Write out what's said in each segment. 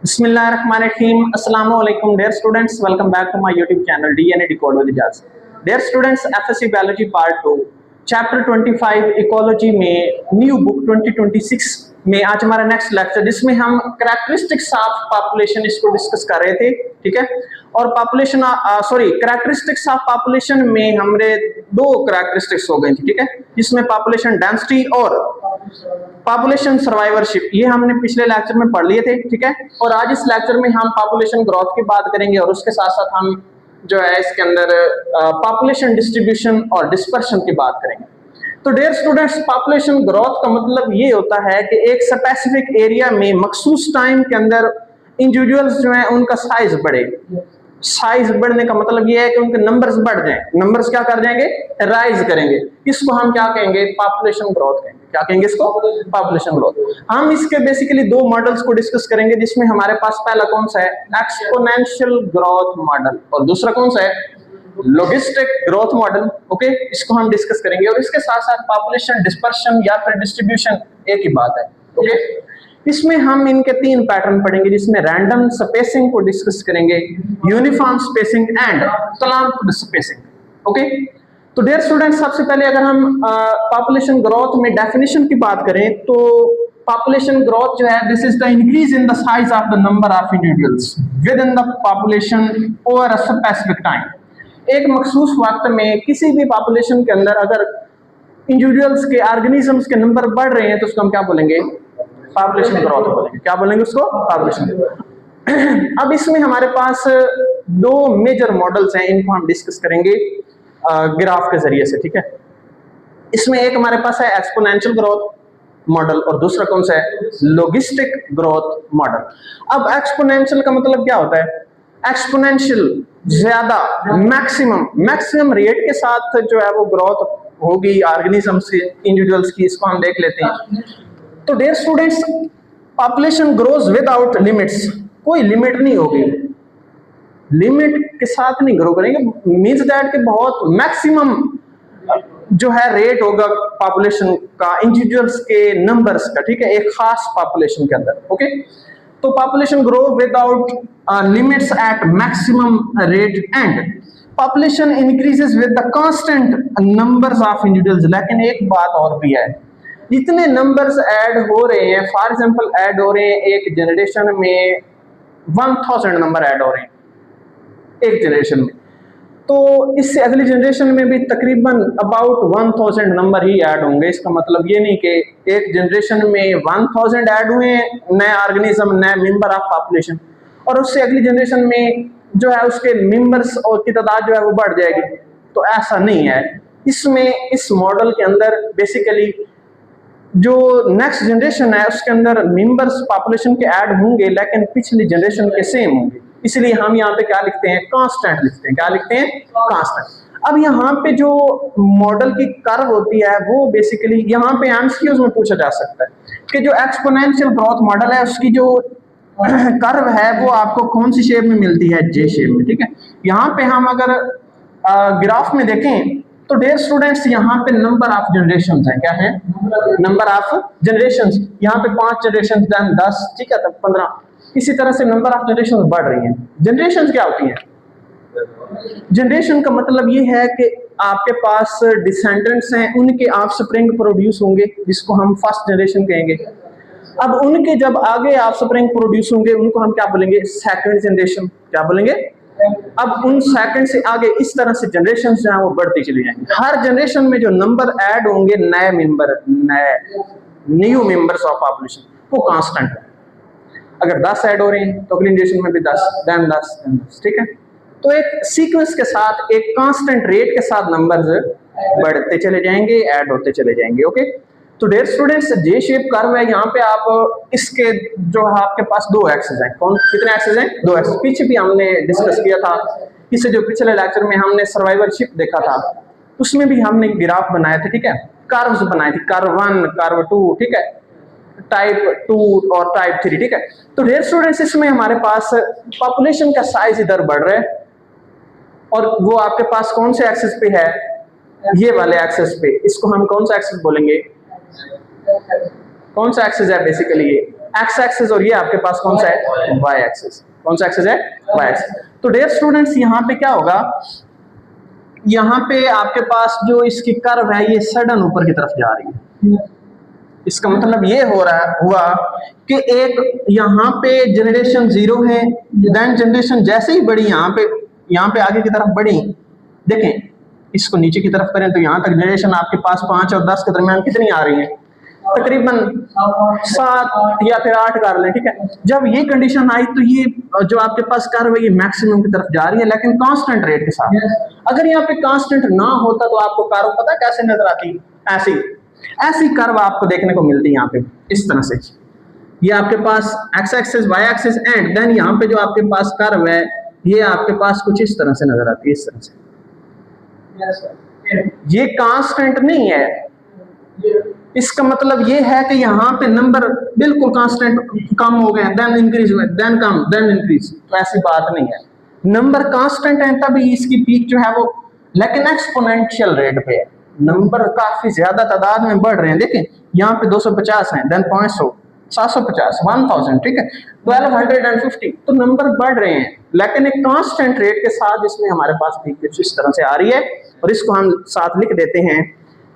Bismillahirrahmanirrahim. Assalamu alaikum, dear students. Welcome back to my YouTube channel DNA Decode with Ijaz. Dear students, FSC Biology Part 2, Chapter 25 Ecology में new book 2026 में आज हमारा next lecture जिसमें हम characteristics of population इसको discuss कर रहे थे, ठीक है। और पॉपुलेशन कैरेक्टरिस्टिक्स ऑफ पॉपुलेशन में हमने दो कैरेक्टरिस्टिक्स हो गई थी, ठीक है, जिसमें पॉपुलेशन डेंसिटी और पॉपुलेशन सर्वाइवरशिप, ये हमने पिछले लेक्चर में पढ़ लिए थे, ठीक है। और आज इस लेक्चर में हम पॉपुलेशन ग्रोथ की बात करेंगे और उसके साथ साथ हम जो है इसके अंदर पॉपुलेशन डिस्ट्रीब्यूशन और डिस्पर्शन की बात करेंगे। तो डियर स्टूडेंट्स, पॉपुलेशन ग्रोथ का मतलब ये होता है कि एक स्पेसिफिक एरिया में मखसूस टाइम के अंदर इंडिविजुअल्स जो है उनका साइज बढ़े। साइज बढ़ने का मतलब ये है कि उनके नंबर्स बढ़ जाएं। नंबर्स क्या कर जाएंगे? राइज करेंगे। इसको हम क्या कहेंगे? पॉपुलेशन ग्रोथ कहेंगे। क्या कहेंगे इसको? Population growth. हम इसके बेसिकली दो मॉडल्स को डिस्कस करेंगे, जिसमें हमारे पास पहला कौन सा है? एक्सपोनेंशियल ग्रोथ मॉडल, और दूसरा कौन सा है? लॉगिस्टिक ग्रोथ मॉडल। ओके, इसको हम डिस्कस करेंगे और इसके साथ साथ पॉपुलेशन डिस्पर्शन या फिर डिस्ट्रीब्यूशन एक ही बात है। ओके, इसमें हम इनके तीन पैटर्न पढ़ेंगे, जिसमें रैंडम स्पेसिंग को डिस्कस करेंगे, uniform spacing and clumped spacing. Okay, तो डियर स्टूडेंट्स, सबसे पहले अगर हम पॉपुलेशन ग्रोथ में डेफिनेशन की बात करें तो पॉपुलेशन ग्रोथ जो है, this is the increase in the size of the number of individuals with in the population over a specific time. एक मखसूस वक्त में किसी भी पॉपुलेशन के अंदर अगर इंडिविजुअल्स के ऑर्गेनिजम्स के नंबर बढ़ रहे हैं तो उसको हम क्या बोलेंगे? पॉपुलेशन ग्रोथ बोलेंगे। क्या बोलेंगे उसको? Population growth. अब इसमें हमारे पास दो मेजर मॉडल्स हैं, इनको हम डिस्कस करेंगे ग्राफ के जरिए से, ठीक है। इसमें एक हमारे पास है एक्सपोनेंशियल ग्रोथ मॉडल और दूसरा कौन सा है? लॉगिस्टिक ग्रोथ मॉडल। अब एक्सपोनेंशियल का मतलब क्या होता है? एक्सपोनेंशियल ज्यादा, मैक्सिमम रेट के साथ जो है वो ग्रोथ होगी ऑर्गेनिज्म से इंडिविजुअल्स की, इसको हम देख लेते हैं। तो dear students, population grows without limits, कोई लिमिट नहीं होगी, लिमिट के साथ नहीं ग्रो करेंगे, मींस दैट कि बहुत मैक्सिमम जो है रेट होगा पॉपुलेशन का, इंडिविजुअल्स के नंबर्स का, ठीक है, एक खास पॉपुलेशन के अंदर। ओके, तो population grow without limits at maximum rate and population increases with the constant numbers of individuals. लेकिन एक बात और भी है, जितने नंबर्स ऐड हो रहे हैं, फॉर एग्जांपल ऐड हो रहे हैं एक जनरेशन में 1000 नंबर ऐड हो रहे हैं एक जनरेशन में, तो इससे अगली जनरेशन में भी तकरीबन अबाउट 1000 नंबर ही ऐड होंगे। इसका मतलब ये नहीं कि एक जनरेशन में 1000 ऐड हुए नए ऑर्गेनिज्म, नए मेंबर ऑफ पॉपुलेशन, और उससे अगली जनरेशन में जो है उसके मेंबर्स और की तादाद जो है वो बढ़ जाएगी। तो ऐसा नहीं है। इसमें इस मॉडल के अंदर बेसिकली जो नेक्स्ट जनरेशन है उसके अंदर मेंबर्स पॉपुलेशन के ऐड होंगे, लेकिन पिछली जनरेशन के सेम होंगे। इसलिए हम यहाँ पे क्या लिखते हैं? कांस्टेंट लिखते हैं। क्या लिखते हैं? कांस्टेंट। अब यहाँ पे जो मॉडल की कर्व होती है वो बेसिकली यहाँ पे एमसीक्यूज में पूछा जा सकता है कि जो एक्सपोनेंशियल ग्रोथ मॉडल है उसकी जो कर्व है वो आपको कौन सी शेप में मिलती है? जे शेप में, ठीक है। यहाँ पे हम अगर ग्राफ में देखें तो डियर स्टूडेंट्स, यहाँ पे नंबर ऑफ जनरेशन है, क्या है? Number of generation. यहाँ पे 5 जनरेशन, देन 10, ठीक है, तब 15, इसी तरह से नंबर ऑफ जनरेशन बढ़ रही हैं। जनरेशन क्या होती हैं? जनरेशन का मतलब ये है कि आपके पास डिसेंडेंट्स हैं, उनके ऑफस्प्रिंग प्रोड्यूस होंगे, जिसको हम फर्स्ट जनरेशन कहेंगे। अब उनके जब आगे ऑफस्प्रिंग प्रोड्यूस होंगे उनको हम क्या बोलेंगे? Second generation. क्या बोलेंगे? अब उन सेकंड से आगे इस तरह से जनरेशन जो है वो बढ़ती चली जाएंगी। हर जनरेशन में जो नंबर ऐड होंगे, नए member, new members of population, वो कांस्टेंट है। अगर 10 ऐड हो रहे हैं तो अगली जनरेशन में भी 10, देन 10, देन 10, ठीक है। तो एक सीक्वेंस के साथ, एक कांस्टेंट रेट के साथ नंबर्स बढ़ते चले जाएंगे, ऐड होते चले जाएंगे। ओके, तो dear students, J shape curve है। यहाँ पे आप इसके जो आपके पास दो एक्सेस हैं, कौन कितने एक्सेस हैं? 2 एक्सेस। पीछे भी हमने डिस्कस किया था, इससे जो पिछले लेक्चर में हमने सर्वाइवरशिप देखा था उसमें भी हमने ग्राफ बनाए थे, ठीक है, कर्व्स बनाए थे, कर्व 1, कर्व 2, ठीक है, टाइप 2 और टाइप 3, ठीक है। तो डियर स्टूडेंट्स, इसमें हमारे पास पॉपुलेशन का साइज इधर बढ़ रहा है और वो आपके पास कौन से एक्सेस पे है? ये वाले एक्सेस पे। इसको हम कौन सा एक्सेस बोलेंगे? कौन सा एक्सेस है? बेसिकली ये एक्स एक्सिस और ये आपके पास कौन सा है, वाई एक्सिस। कौन सा एक्सिस है, वाई एक्सिस। तो डियर स्टूडेंट्स यहाँ पे क्या होगा, यहाँ पे आपके पास जो इसकी कर्व है ये सडन ऊपर की तरफ जा रही है। इसका मतलब ये हो रहा हुआ कि एक यहाँ पे जनरेशन 0 है, देन जनरेशन जैसे ही बढ़ी यहाँ पे आगे की तरफ बढ़ी, देखें इसको नीचे की तरफ करें तो यहाँ तक जनरेशन आपके पास 5 और 10 के दरमियान कितनी आ रही है, तकरीबन 7 या फिर 8 कर लें, ठीक है। जब ये कंडीशन आई तो ये जो आपके पास कर्व है ये मैक्सिमम की तरफ जा रही है, लेकिन कांस्टेंट रेट के साथ। अगर यहाँ पे कांस्टेंट ना होता तो आपको कर्व पता कैसे नजर आती, ऐसी कर्व आपको देखने को मिलती है यहाँ पे इस तरह से। ये आपके पास X axis, Y axis and then यहाँ पे जो आपके पास कर्व है ये आपके पास कुछ इस तरह से नजर आती है, इस तरह से। ये कांस्टेंट नहीं है, इसका मतलब ये है कि यहाँ पे नंबर बिल्कुल कांस्टेंट कम हो गए, देन इंक्रीज हुए, देन कम, देन इंक्रीज, तो ऐसी बात नहीं है। नंबर कांस्टेंट है तभी इसकी पीक जो है वो, लेकिन एक्सपोनेंशियल रेट पे है, नंबर काफी ज्यादा तादाद में बढ़ रहे हैं। देखें यहाँ पे 250 हैं, देन 500, 750, 1000, ठीक है, 1250, तो नंबर बढ़ रहे हैं, लेकिन एक कांस्टेंट रेट के साथ इसमें हमारे पास पीक इस तरह से आ रही है। और इसको हम साथ लिख देते हैं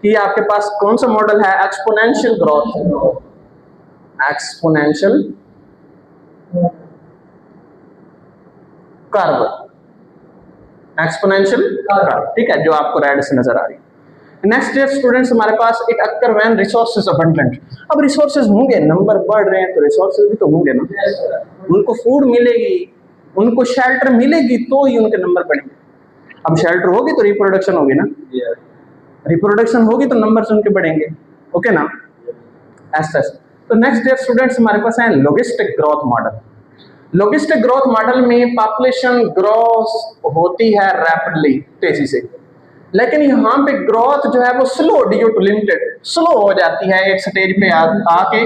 कि आपके पास कौन सा मॉडल है, exponential growth, exponential curve, exponential curve, ठीक है, जो आपको रेड से नजर आ रही है। नेक्स्ट ईयर स्टूडेंट्स हमारे पास एक अक्कर व्हेन रिसोर्सेज अबंडेंट। अब रिसोर्सेज होंगे, नंबर बढ़ रहे हैं तो रिसोर्सेज भी तो होंगे ना, उनको फूड मिलेगी, उनको शेल्टर मिलेगी तो ही उनके नंबर बढ़ेंगे। अब शेल्टर होगी तो रिप्रोडक्शन होगी ना, रिप्रोडक्शन होगी तो नंबर उनके बढ़ेंगे, ओके ना, ऐसा। तो नेक्स्ट ईयर स्टूडेंट्स हमारे पास है logistic growth model. Logistic growth model में पॉपुलेशन ग्रोथ होती है रैपिडली, तेजी से, लेकिन यहाँ पे ग्रोथ जो है वो slow, due to limited, slow हो जाती है एक स्टेज पे आके,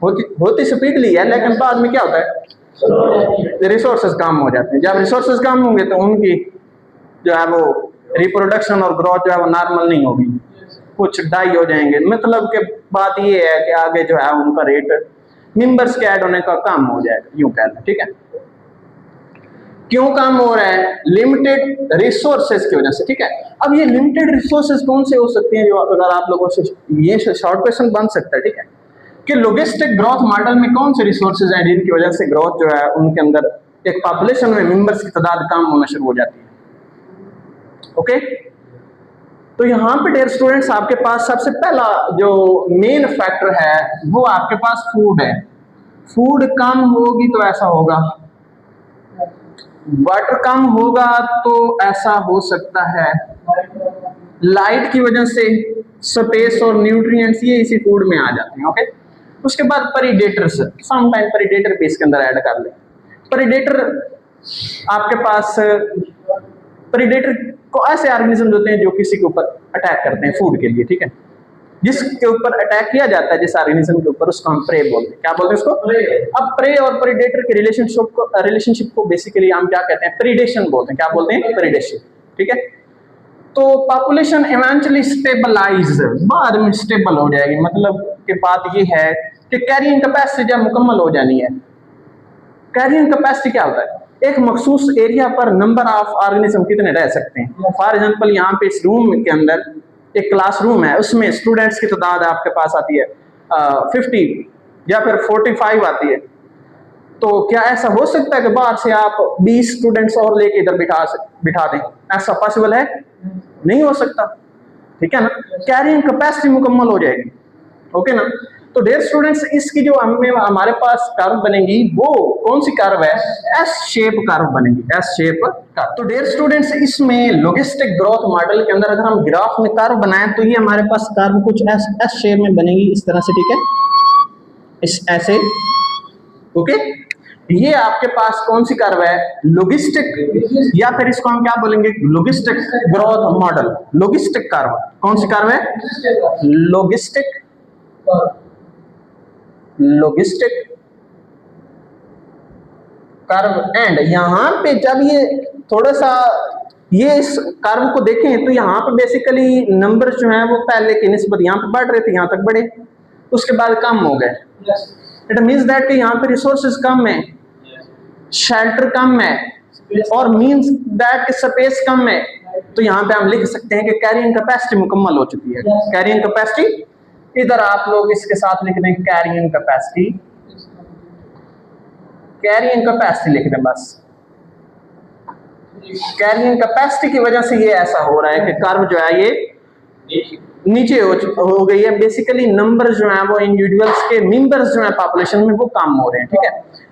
होती स्पीडली है, लेकिन बाद में क्या होता है, रिसोर्सेज कम हो जाते हैं। जब रिसोर्सेज कम होंगे तो उनकी जो है वो रिप्रोडक्शन और ग्रोथ जो है वो नॉर्मल नहीं होगी, कुछ डाई हो जाएंगे। मतलब कि बात ये है कि आगे जो है उनका रेट मेंबर्स के ऐड होने का कम हो जाएगा, यूं कहना, ठीक है। क्यों कम हो रहा है, लिमिटेड रिसोर्सेज की वजह से, ठीक है। अब ये लिमिटेड रिसोर्सेज कौन से हो सकते हैं, जो अगर आप लोगों से ये शॉर्ट क्वेश्चन बन सकता है, ठीक है, कि लॉजिस्टिक ग्रोथ मॉडल में कौन से रिसोर्सेज हैं जिनकी वजह से ग्रोथ जो है उनके अंदर एक पॉपुलेशन में मेंबर्स की तादाद कम होना शुरू हो जाती है, ओके। तो यहाँ पे डियर स्टूडेंट्स आपके पास सबसे पहला जो मेन फैक्टर है वो आपके पास फूड है। फूड कम होगी तो ऐसा होगा, वाटर कम होगा तो ऐसा हो सकता है, लाइट की वजह से स्पेस और न्यूट्रिएंट्स ये इसी फूड में आ जाते हैं, ओके। उसके बाद प्रीडेटर्स, सम टाइम प्रीडेटर भी इसके अंदर ऐड कर ले। प्रीडेटर आपके पास, प्रीडेटर को ऐसे ऑर्गेनिज्म होते हैं जो किसी के ऊपर अटैक करते हैं फूड के लिए, ठीक है। जिसके ऊपर अटैक किया जाता है, जिस ऑर्गेनिज्म के ऊपर, उसको हम प्रे बोलते हैं। क्या बोलते हैं उसको? अब प्रे और प्रीडेटर के रिलेशनशिप को बेसिकली हम क्या कहते हैं, प्रीडेशन बोलते हैं। क्या बोलते हैं? प्रीडेशन, ठीक है। तो पॉपुलेशन इवेंचुअली स्टेबलाइज, बाद में स्टेबल हो जाएगी। मतलब कि बात ये है कि कैरिंग कैपेसिटी जब मुकम्मल हो जानी है। कैरिंग कैपेसिटी क्या होता है? एक मखसूस एरिया पर नंबर ऑफ ऑर्गेनिज्म कितने रह सकते हैं। फॉर एग्जांपल यहाँ पे इस रूम के अंदर एक क्लासरूम है, उसमें स्टूडेंट्स की तादाद आपके पास आती है 50 या फिर 45 आती है। तो क्या ऐसा हो सकता है कि बाहर से आप 20 स्टूडेंट्स और लेके इधर बिठा दें? ऐसा पॉसिबल है? नहीं हो सकता, ठीक है ना। कैरिंग कैपेसिटी मुकम्मल हो जाएगी, ओके ना। तो डियर स्टूडेंट्स, इसकी जो हमारे पास कर्व बनेगी वो कौन सी कर्व है? एस शेप कर्व बनेगी, एस शेप कर्व। तो डियर स्टूडेंट्स, इसमें लॉजिस्टिक ग्रोथ मॉडल के अंदर अगर हम ग्राफ में कर्व बनाएं तो ये हमारे पास कर्व कुछ एस शेप में बनेगी, इस तरह से, ठीक है, इस ऐसे, ओके। ये आपके पास कौन सी कर्व है? लॉजिस्टिक, या फिर इसको हम क्या बोलेंगे? Logistic growth model, logistic curve. कौन सी कर्व है? Logistic, logistic curve. एंड यहाँ पे जब ये थोड़ा सा ये इस कर्व को देखें तो यहाँ पे बेसिकली नंबर जो है वो पहले की निस्बत यहाँ पे बढ़ रहे थे, यहाँ तक बढ़े, उसके बाद कम हो गए। इट मीन्स दैट कि यहाँ पे रिसोर्सेज कम है, शेल्टर कम है, और मीन्स दैट कि स्पेस कम है। तो यहाँ पे हम लिख सकते हैं कि कैरिंग कैपेसिटी मुकम्मल हो चुकी है। कैरिंग कैपेसिटी, इधर आप लोग इसके साथ लिख दें कैरिंग कैपेसिटी, कैरिंग कैपेसिटी लिख दें बस। कैरिंग कैपेसिटी की वजह से ये ऐसा हो रहा है कि कर्व जो है ये नीचे हो गई है। बेसिकली नंबर जो है वो इंडिविजुअल्स के मेंबर्स जो है पॉपुलेशन में वो कम हो रहे हैं, ठीक है।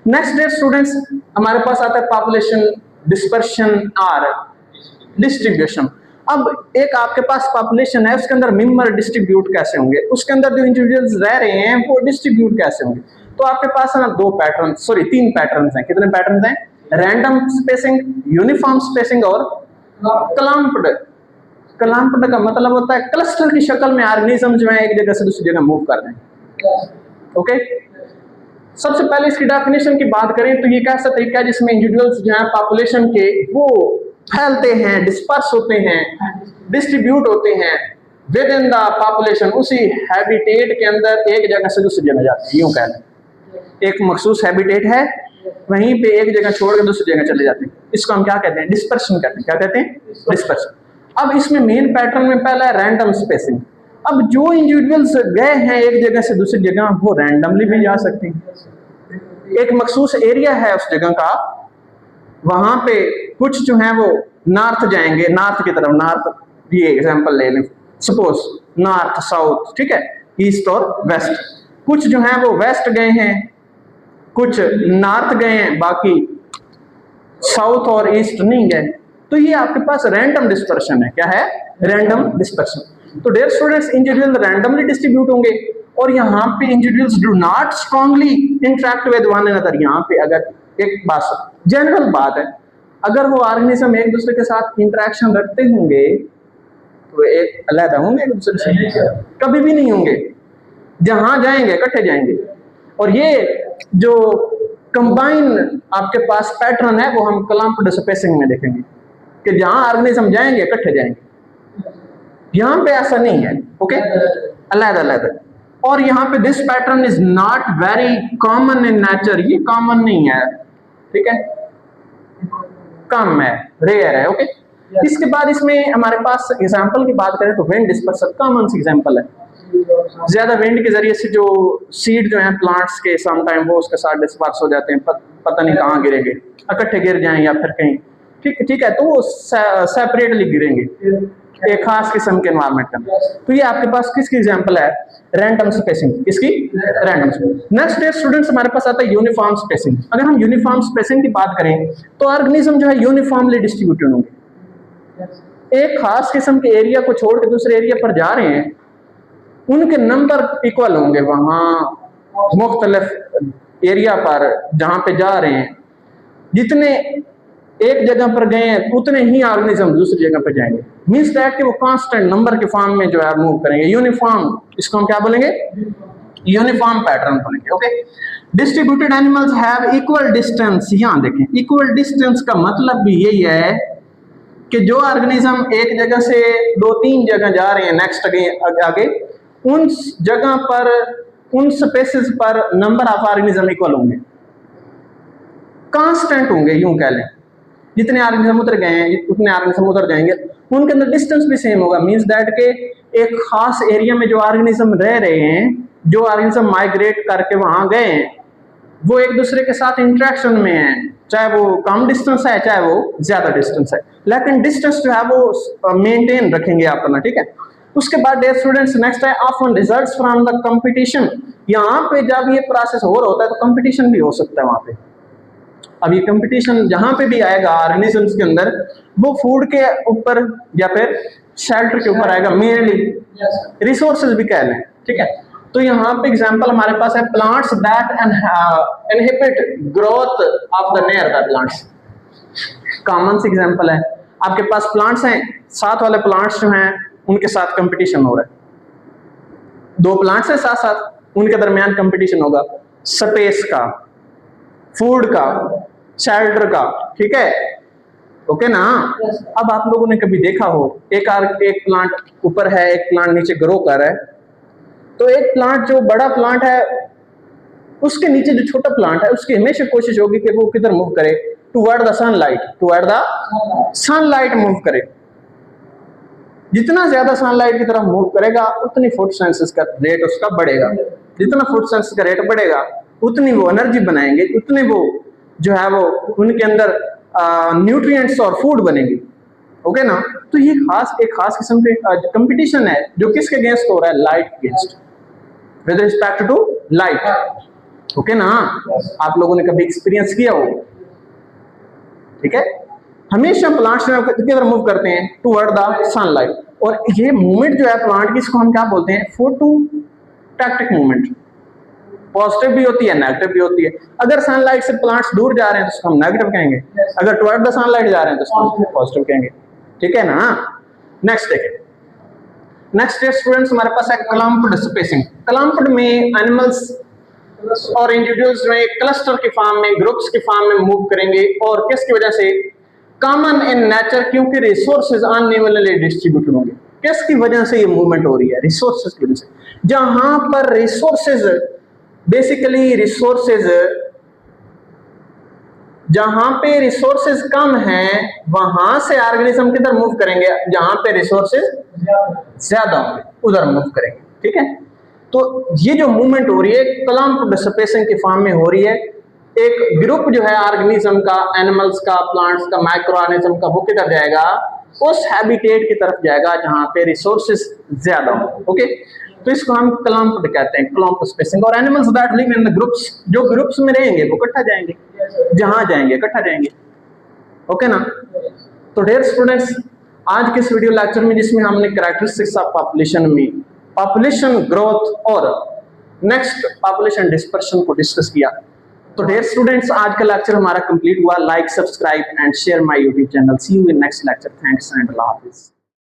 नेक्स्ट डे स्टूडेंट्स हमारे पास आता है पॉपुलेशन डिस्पर्शन और डिस्ट्रीब्यूशन। अब एक आपके पास पॉपुलेशन है, उसके अंदर मेंबर डिस्ट्रीब्यूट कैसे होंगे, उसके अंदर जो इंडिविजुअल्स रह रहे हैं वो डिस्ट्रीब्यूट कैसे होंगे। तो आपके पास है ना तीन पैटर्न्स हैं। कितने पैटर्न्स हैं? रैंडम स्पेसिंग, यूनिफॉर्म स्पेसिंग और क्लम्प्ड। क्लम्प्ड का मतलब होता है क्लस्टर की शक्ल में ऑर्गेनिज्म जो है एक जगह से दूसरी जगह मूव कर रहे हैं। ओके, सबसे पहले इसकी डेफिनेशन की बात करें तो ये कैसा तरीका है जिसमें इंडिविजुअल्स जो है पॉपुलेशन के वो फैलते हैं, डिस्पर्स होते हैं, डिस्ट्रीब्यूट होते हैं विद इन द पॉपुलेशन, उसी हैबिटेट के अंदर एक जगह से दूसरी जगह जाते हैं। यूं कह लें एक मखसूस हैबिटेट है, वहीं पे एक जगह छोड़ के दूसरी जगह चले जाते हैं। इसको हम क्या कहते हैं? डिस्पर्शन कहते हैं। क्या कहते हैं? डिस्पर्शन। अब इसमें मेन पैटर्न में पहला है रैंडम स्पेसिंग। अब जो इंडिविजुअल्स गए हैं एक जगह से दूसरी जगह वो रैंडमली भी जा सकते हैं। एक मखसूस एरिया है उस जगह का, वहां पे कुछ जो है वो नॉर्थ जाएंगे, नॉर्थ की तरफ, नॉर्थ ये एग्जांपल ले लें, सपोज नॉर्थ साउथ, ठीक है, ईस्ट और वेस्ट। कुछ जो है वो वेस्ट गए हैं, कुछ नॉर्थ गए हैं, बाकी साउथ और ईस्ट नहीं गए। तो ये आपके पास रैंडम डिस्पर्शन है। क्या है? Random dispersion. तो dear students individual randomly distribute होंगे और यहाँ पे individuals do not strongly interact with one another. यहाँ पे अगर एक बात जनरल बात है, अगर वो ऑर्गेनिज्म एक दूसरे के साथ इंटरेक्शन रखते होंगे तो एक अलग होंगे एक दूसरे से? कभी भी नहीं होंगे। जहां जाएंगे इकट्ठे जाएंगे। और ये जो कंबाइन आपके पास पैटर्न है वो हम क्लम्प्ड स्पेसिंग में देखेंगे कि जहां ऑर्गेनिज्म जाएंगे इकट्ठे जाएंगे। यहाँ पे ऐसा नहीं है। ओके, अलग अलग। और यहाँ पे this pattern is not very common in nature. ये कॉमन नहीं है, ठीक है, कम है, रेयर है। ओके, इसके बाद इसमें हमारे पास एग्जांपल की बात करें तो wind dispersion common see example है। ज्यादा विंड के जरिए से जो सीड जो है प्लांट्स के सम टाइम वो उसके साथ डिस्पर्स हो जाते हैं, पता नहीं कहाँ गिरेंगे, इकट्ठे गिर जाएं या फिर कहीं, ठीक है, तो वो सेपरेटली गिरेंगे एक खास किस्म के एनवायरनमेंट का। तो ये आपके पास किसकी एग्जांपल है? Random spacing. किसकी? Random spacing. Next day students हमारे पास आता है यूनिफॉर्म स्पेसिंग। अगर हम यूनिफॉर्म स्पेसिंग की बात करें तो ऑर्गेनिज्म जो है यूनिफॉर्मली डिस्ट्रीब्यूटेड होंगे। एक खास किस्म के एरिया को छोड़ के दूसरे एरिया पर जा रहे हैं, उनके नंबर इक्वल होंगे वहां मुख्तलिफ एरिया पर जहां पे जा रहे हैं। जितने एक जगह पर गए हैं उतने ही ऑर्गेनिज्म दूसरी जगह पर जाएंगे। मींस दैट कि वो कांस्टेंट नंबर के फॉर्म में जो है मूव करेंगे। यूनिफॉर्म, इसको हम क्या बोलेंगे? यूनिफॉर्म पैटर्न बोलेंगे। Okay, distributed animals have equal distance. यहां देखें, इक्वल डिस्टेंस का मतलब भी यही है कि जो ऑर्गेनिज्म एक जगह से 2-3 जगह जा रहे हैं नेक्स्ट आगे, उन जगह पर, उन स्पेसेस पर नंबर ऑफ ऑर्गेनिज्म इक्वल होंगे, कांस्टेंट होंगे। यूं कह लें जितने ऑर्गेनिज्म उधर गए हैं उतने ऑर्गेनिज्म उधर जाएंगे, उनके अंदर डिस्टेंस भी सेम होगा। मींस दैट के एक खास एरिया में जो ऑर्गेनिज्म रह रहे हैं, जो ऑर्गेनिज्म माइग्रेट करके वहां गए हैं, वो एक दूसरे के साथ इंटरेक्शन में है, चाहे वो कम डिस्टेंस है चाहे वो ज्यादा डिस्टेंस है, लेकिन डिस्टेंस जो है वो मेंटेन रखेंगे अपना, ठीक है। उसके बाद डियर स्टूडेंट्स नेक्स्ट है often results from the competition. यहाँ पे जब ये प्रोसेस हो रहा होता है तो कंपटीशन भी हो सकता है वहां पे। अब ये कंपटीशन जहां पे भी आएगा ऑर्गेनिजम्स के अंदर, वो फूड के ऊपर या फिर शेल्टर के ऊपर आएगा, मेनली रिसोर्सेज भी कह लें, ठीक है। तो यहाँ पे एग्जांपल हमारे पास है plants that inhibit growth of the nearby plants. Common see example है, आपके पास प्लांट्स हैं, साथ वाले प्लांट्स जो हैं उनके साथ कंपटीशन हो रहा है। 2 प्लांट्स हैं साथ साथ, उनके दरमियान कंपटीशन होगा स्पेस का, फूड का, शेल्टर का, ठीक है, ओके ना। अब आप लोगों ने कभी देखा हो एक प्लांट ऊपर है, एक प्लांट नीचे ग्रो कर रहा है, तो एक प्लांट जो बड़ा प्लांट है उसके नीचे जो छोटा प्लांट है उसकी हमेशा कोशिश होगी कि वो किधर मूव करे, toward the sunlight, toward the sunlight move करे। जितना ज्यादा सनलाइट की तरफ मूव करेगा उतनी फोटोसिंथेसिस का रेट उसका बढ़ेगा, जितना फोटोसिंथेसिस का रेट बढ़ेगा उतनी वो एनर्जी बनाएंगे, उतने वो जो है वो उनके अंदर न्यूट्रिएंट्स और फूड बनेंगे। ओके ना। तो ये एक खास किस्म के कंपटीशन है जो किसके अगेंस्ट हो रहा है, लाइट के against, with respect to light. Okay ना, आप लोगों ने कभी एक्सपीरियंस किया हो, ठीक है। हमेशा प्लांट्स किधर मूव करते हैं, टुवर्ड द सनलाइट। और ये मूवमेंट जो है प्लांट की, इसको हम क्या बोलते हैं, फोटोटैक्टिक मूवमेंट। पॉजिटिव भी होती है, नेगेटिव भी होती है। अगर सनलाइट से प्लांट्स दूर जा रहे हैं तो उसको हम नेगेटिव कहेंगे, अगर टुवर्ड द सनलाइट जा रहे हैं तो उसको हम पॉजिटिव कहेंगे, ठीक है ना। नेक्स्ट देखिए, नेक्स्ट स्टूडेंट्स हमारे पास है क्लम्प्ड स्पेसिंग। क्लम्प्ड में एनिमल्स और इंडिविजुअल्स में क्लस्टर के फॉर्म में, ग्रुप्स के फॉर्म में मूव करेंगे। और किसकी वजह से, कॉमन इन नेचर, क्योंकि रिसोर्सेज अनइवनली डिस्ट्रीब्यूटेड होंगे। किसकी वजह से ये मूवमेंट हो रही है, रिसोर्सेज की वजह से। जहां पर रिसोर्सेज, बेसिकली रिसोर्सेज, जहां पे रिसोर्सेज कम हैं वहां से ऑर्गेनिज्म किधर मूव करेंगे, जहां पे रिसोर्सेज ज्यादा होंगे उधर मूव करेंगे, ठीक है। तो ये जो मूवमेंट हो रही है क्लम्प्ड स्पेसिंग के फॉर्म में हो रही है। एक ग्रुप जो है ऑर्गेनिज्म का, एनिमल्स का, प्लांट्स का, माइक्रो ऑर्गेनिज्म का, वो किधर जाएगा, उस हैबिटेट की तरफ जाएगा जहां पे रिसोर्सेज ज्यादा हो। ओके, तो इसको हम क्लम्प्ड कहते हैं, क्लम्प्ड स्पेसिंग। और animals that live in the groups, जो ग्रुप्स में रहेंगे वो इकट्ठा जाएंगे, जहां जाएंगे इकट्ठा जाएंगे। ओके ना। तो डियर स्टूडेंट्स, आज के इस वीडियो लेक्चर में जिसमें हमने कैरेक्टरिस्टिक्स ऑफ पॉपुलेशन में पॉपुलेशन ग्रोथ और नेक्स्ट पॉपुलेशन डिस्पर्शन को डिस्कस किया। तो डियर स्टूडेंट्स, आज का लेक्चर हमारा कंप्लीट हुआ। Like, subscribe and share my YouTube channel. See you in next lecture. Thanks and अल्लाह हाफिज।